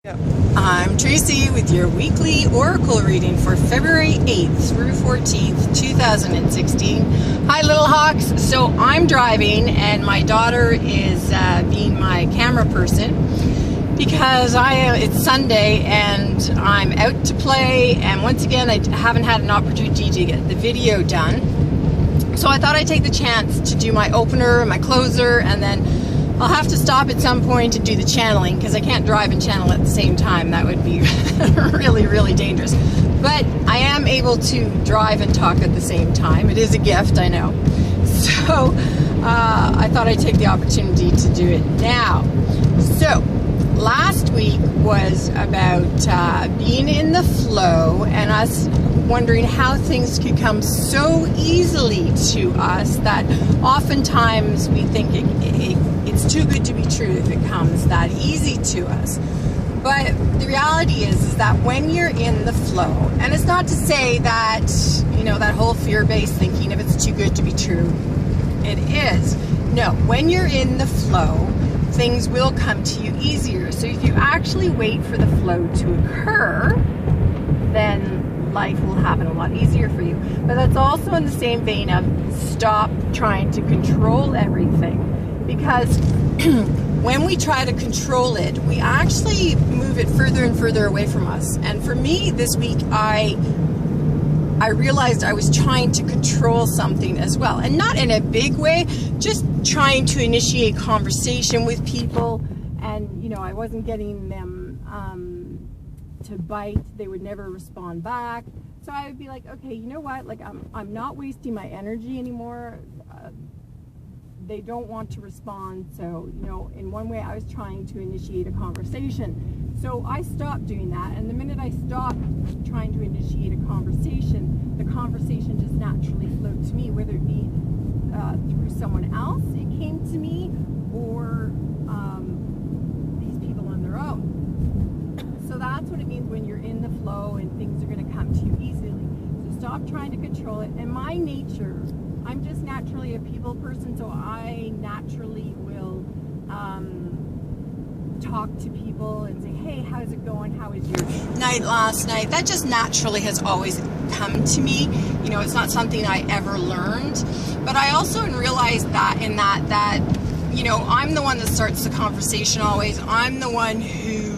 I'm Tracy with your weekly Oracle reading for February 8th through 14th, 2016. Hi, Little Hawks. So I'm driving and my daughter is being my camera person because it's Sunday and I'm out to play, and once again I haven't had an opportunity to get the video done. So I thought I'd take the chance to do my opener and my closer, and then I'll have to stop at some point to do the channeling because I can't drive and channel at the same time. That would be really, really dangerous. But I am able to drive and talk at the same time. It is a gift, I know. So I thought I'd take the opportunity to do it now. So last week was about being in the flow and us wondering how things could come so easily to us that oftentimes we think it's too good to be true if it comes that easy to us. But the reality is that when you're in the flow, and it's not to say that, you know, that whole fear-based thinking, if it's too good to be true, it is. No, when you're in the flow, things will come to you easier. So if you actually wait for the flow to occur, then life will happen a lot easier for you. But that's also in the same vein of stop trying to control everything. Because when we try to control it, we actually move it further and further away from us. And for me this week, I realized I was trying to control something as well. And not in a big way, just trying to initiate conversation with people. And, you know, I wasn't getting them to bite. They would never respond back. So I would be like, okay, you know what? Like, I'm not wasting my energy anymore. They don't want to respond. So, you know, in one way I was trying to initiate a conversation. So I stopped doing that. And the minute I stopped trying to initiate a conversation, the conversation just naturally flowed to me, whether it be through someone else, it came to me, or these people on their own. So that's what it means when you're in the flow and things are going to come to you easily. So stop trying to control it. And my nature, I'm just naturally a people person, so I naturally will talk to people and say, hey, how's it going? How was your night last night? That just naturally has always come to me. You know, it's not something I ever learned. But I also realized that you know, I'm the one that starts the conversation always. I'm the one who,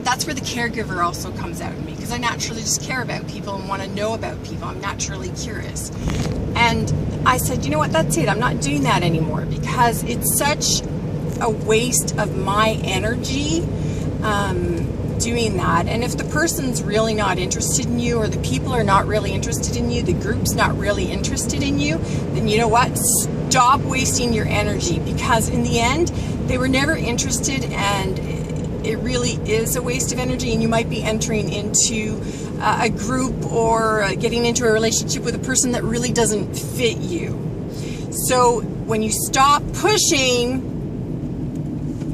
that's where the caregiver also comes out in me, because I naturally just care about people and want to know about people. I'm naturally curious. And I said, you know what, that's it. I'm not doing that anymore because it's such a waste of my energy doing that. And if the person's really not interested in you, or the people are not really interested in you, the group's not really interested in you, then you know what? Stop wasting your energy, because in the end, they were never interested, and it really is a waste of energy. And you might be entering into a group or getting into a relationship with a person that really doesn't fit you. So when you stop pushing,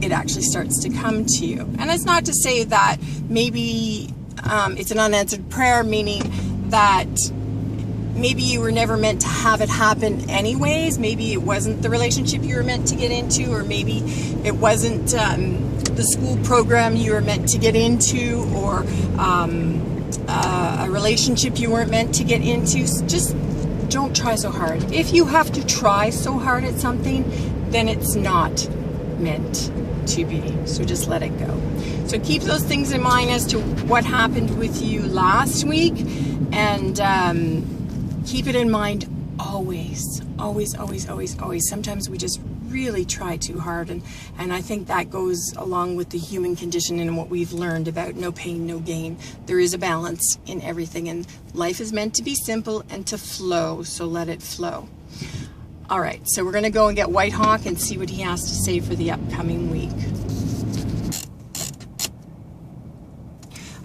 it actually starts to come to you. And it's not to say that maybe it's an unanswered prayer, meaning that maybe you were never meant to have it happen anyways. Maybe it wasn't the relationship you were meant to get into, or maybe it wasn't the school program you were meant to get into, or a relationship you weren't meant to get into. Just don't try so hard. If you have to try so hard at something, then it's not meant to be. So just let it go. So keep those things in mind as to what happened with you last week, and keep it in mind always, always, always, always, always. Sometimes we just really try too hard, and I think that goes along with the human condition and what we've learned about no pain, no gain. There is a balance in everything, and life is meant to be simple and to flow, so let it flow. All right, so we're going to go and get Whitehawk and see what he has to say for the upcoming week.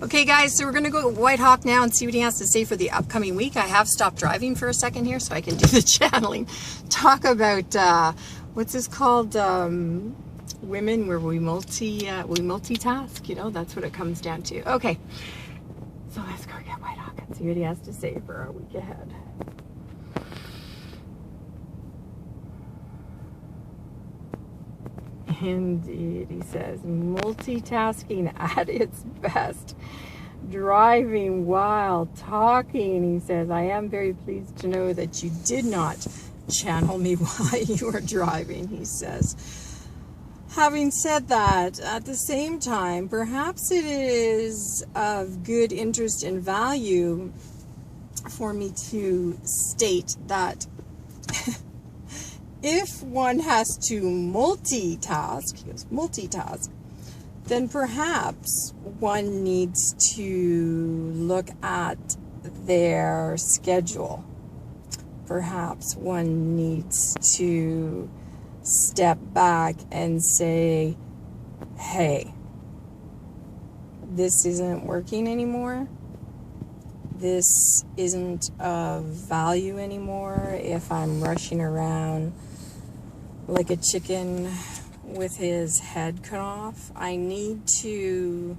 Okay guys, so we're going to go to Whitehawk now and see what he has to say for the upcoming week. I have stopped driving for a second here so I can do the channeling. Talk about, what's this called? Women, where we multitask, you know, that's what it comes down to. Okay, so let's go get Whitehawk and see what he has to say for our week ahead. Indeed, he says, multitasking at its best. Driving while talking, he says. I am very pleased to know that you did not channel me while you were driving, he says. Having said that, at the same time, perhaps it is of good interest and value for me to state that if one has to multitask, he goes, multitask, then perhaps one needs to look at their schedule. Perhaps one needs to step back and say, hey, this isn't working anymore. This isn't of value anymore if I'm rushing around like a chicken with his head cut off. I need to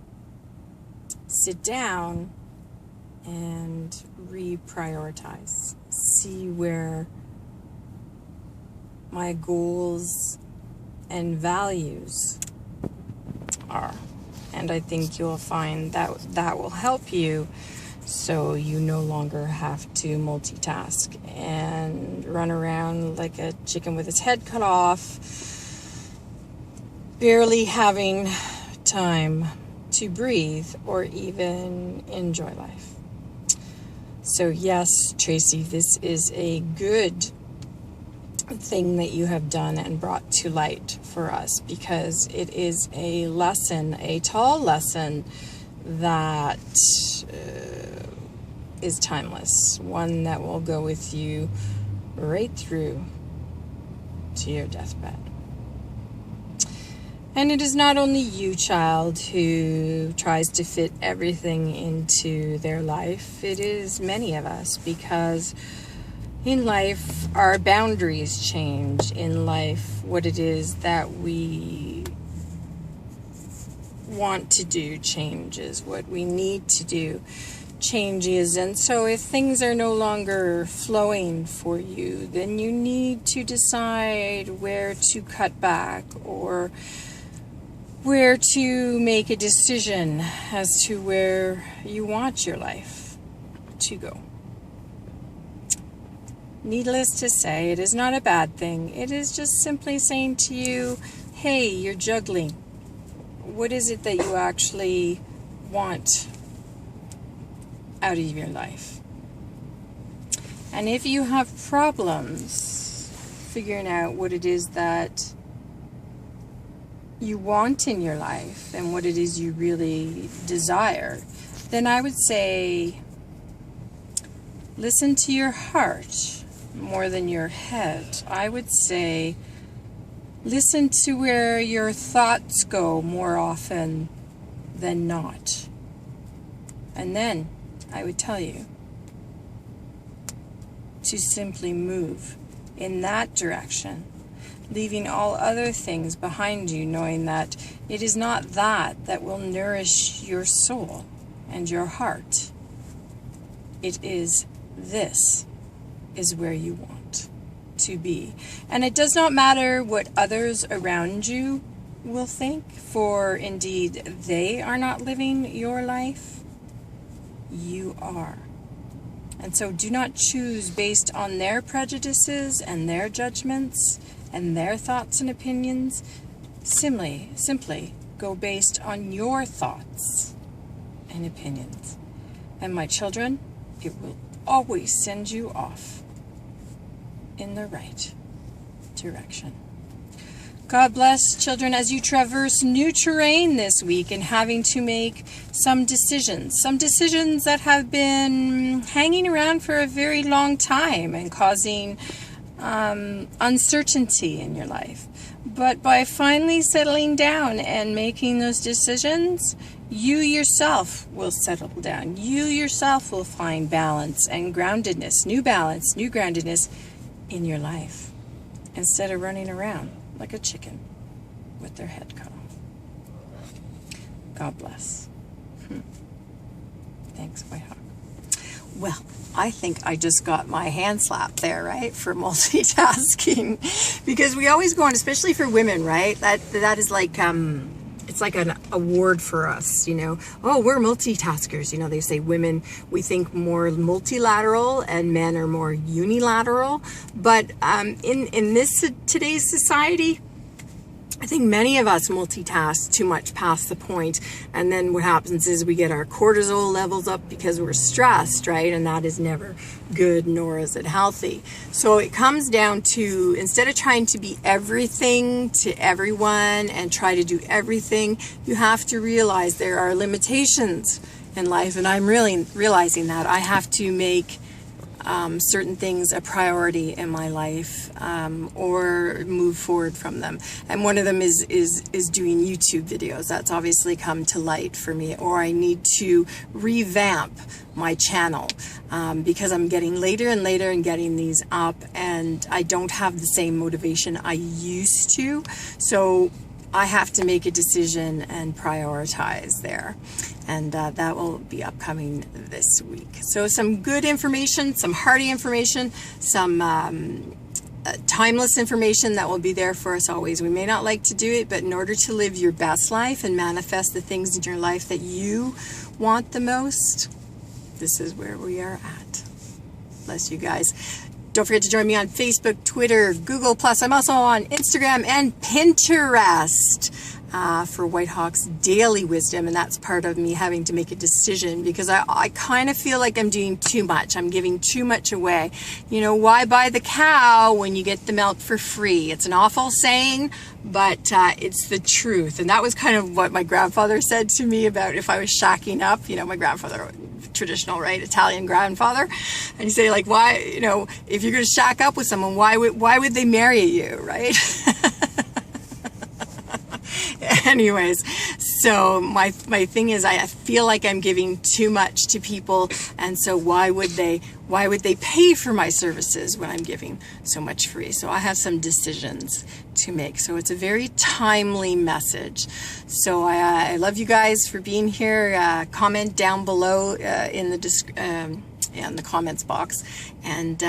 sit down and reprioritize, see where my goals and values are. And I think you'll find that that will help you, so you no longer have to multitask and run around like a chicken with its head cut off, barely having time to breathe or even enjoy life. So yes, Tracy, this is a good thing that you have done and brought to light for us, because it is a lesson, a tall lesson that is timeless, one that will go with you right through to your deathbed. And it is not only you, child, who tries to fit everything into their life. It is many of us, because in life, our boundaries change. In life, what it is that we want to do changes. What we need to do changes. And so if things are no longer flowing for you, then you need to decide where to cut back, or where to make a decision as to where you want your life to go. Needless to say, it is not a bad thing. It is just simply saying to you, hey, you're juggling. What is it that you actually want out of your life? And if you have problems figuring out what it is that you want in your life and what it is you really desire, then I would say listen to your heart more than your head. I would say listen to where your thoughts go more often than not. And then I would tell you to simply move in that direction, leaving all other things behind you, knowing that it is not that that will nourish your soul and your heart. It is this is where you want to be. And it does not matter what others around you will think, for indeed they are not living your life. You are. And so do not choose based on their prejudices and their judgments and their thoughts and opinions. Simply go based on your thoughts and opinions. And my children, it will always send you off in the right direction. God bless, children, as you traverse new terrain this week and having to make some decisions that have been hanging around for a very long time and causing uncertainty in your life. But by finally settling down and making those decisions, you yourself will settle down. You yourself will find balance and groundedness, new groundedness in your life, instead of running around like a chicken with their head cut off. God bless. Thanks, Whitehawk. Well, I think I just got my hand slapped there, right, for multitasking, because we always go on, especially for women, right? That is like it's like an award for us, you know. Oh, we're multitaskers. You know, they say women, we think more multilateral and men are more unilateral. But in this today's society, I think many of us multitask too much past the point, and then what happens is we get our cortisol levels up because we're stressed, right? And that is never good, nor is it healthy. So it comes down to, instead of trying to be everything to everyone and try to do everything, you have to realize there are limitations in life, and I'm really realizing that I have to make certain things a priority in my life, or move forward from them. And one of them is doing YouTube videos. That's obviously come to light for me. Or I need to revamp my channel, because I'm getting later and later in getting these up, and I don't have the same motivation I used to. So I have to make a decision and prioritize there. And that will be upcoming this week. So some good information, some hearty information, some timeless information that will be there for us always. We may not like to do it, but in order to live your best life and manifest the things in your life that you want the most, this is where we are at. Bless you guys. Don't forget to join me on Facebook, Twitter, Google+. I'm also on Instagram and Pinterest for Whitehawk's daily wisdom, and that's part of me having to make a decision, because I kind of feel like I'm doing too much. I'm giving too much away. You know, why buy the cow when you get the milk for free? It's an awful saying, but it's the truth. And that was kind of what my grandfather said to me about if I was shacking up. You know, my grandfather, traditional, right, Italian grandfather, and he say, like, why, you know, if you're going to shack up with someone, why would they marry you, right? Anyways, so my thing is, I feel like I'm giving too much to people, and so why would they pay for my services when I'm giving so much free? So I have some decisions to make. So it's a very timely message. So I love you guys for being here. Comment down below in the comments box, and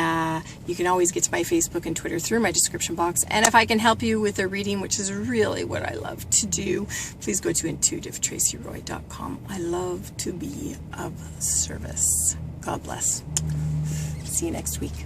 you can always get to my Facebook and Twitter through my description box. And if I can help you with a reading, which is really what I love to do, please go to intuitivetracyroy.com. I love to be of service. God bless. See you next week.